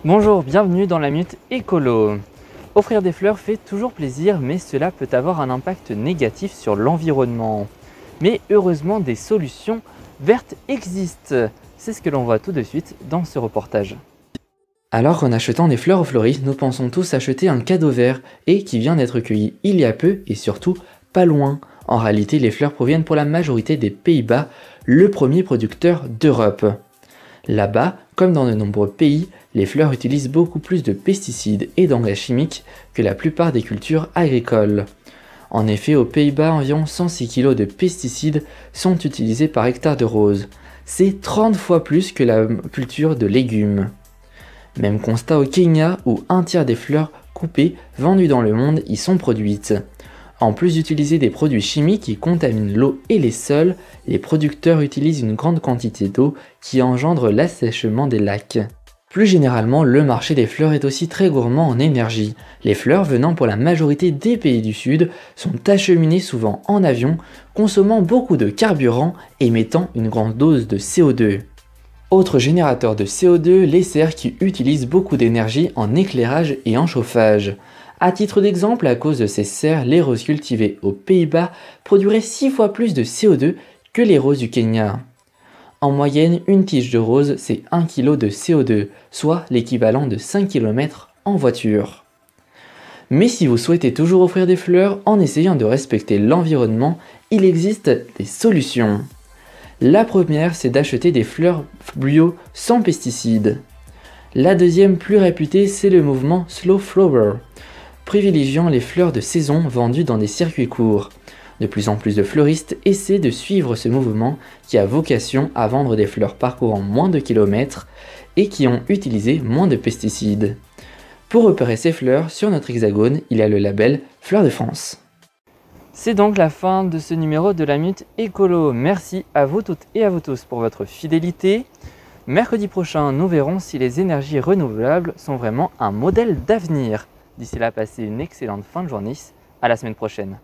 Bonjour, bienvenue dans la Minute Écolo. Offrir des fleurs fait toujours plaisir, mais cela peut avoir un impact négatif sur l'environnement. Mais heureusement, des solutions vertes existent. C'est ce que l'on voit tout de suite dans ce reportage. Alors qu'en achetant des fleurs aux fleuristes, nous pensons tous acheter un cadeau vert et qui vient d'être cueilli il y a peu et surtout pas loin. En réalité, les fleurs proviennent pour la majorité des Pays-Bas, le premier producteur d'Europe. Là-bas, comme dans de nombreux pays, les fleurs utilisent beaucoup plus de pesticides et d'engrais chimiques que la plupart des cultures agricoles. En effet, aux Pays-Bas, environ 106 kg de pesticides sont utilisés par hectare de roses. C'est 30 fois plus que la culture de légumes. Même constat au Kenya, où un tiers des fleurs coupées vendues dans le monde y sont produites. En plus d'utiliser des produits chimiques qui contaminent l'eau et les sols, les producteurs utilisent une grande quantité d'eau qui engendre l'assèchement des lacs. Plus généralement, le marché des fleurs est aussi très gourmand en énergie. Les fleurs venant pour la majorité des pays du Sud sont acheminées souvent en avion, consommant beaucoup de carburant et émettant une grande dose de CO2. Autre générateur de CO2, les serres qui utilisent beaucoup d'énergie en éclairage et en chauffage. À titre d'exemple, à cause de ces serres, les roses cultivées aux Pays-Bas produiraient 6 fois plus de CO2 que les roses du Kenya. En moyenne, une tige de rose, c'est 1 kg de CO2, soit l'équivalent de 5 km en voiture. Mais si vous souhaitez toujours offrir des fleurs en essayant de respecter l'environnement, il existe des solutions. La première, c'est d'acheter des fleurs bio sans pesticides. La deuxième, plus réputée, c'est le mouvement Slow Flower, privilégiant les fleurs de saison vendues dans des circuits courts. De plus en plus de fleuristes essaient de suivre ce mouvement qui a vocation à vendre des fleurs parcourant moins de kilomètres et qui ont utilisé moins de pesticides. Pour repérer ces fleurs, sur notre hexagone, il y a le label Fleurs de France. C'est donc la fin de ce numéro de la Minute Écolo. Merci à vous toutes et à vous tous pour votre fidélité. Mercredi prochain, nous verrons si les énergies renouvelables sont vraiment un modèle d'avenir. D'ici là, passez une excellente fin de journée. À la semaine prochaine.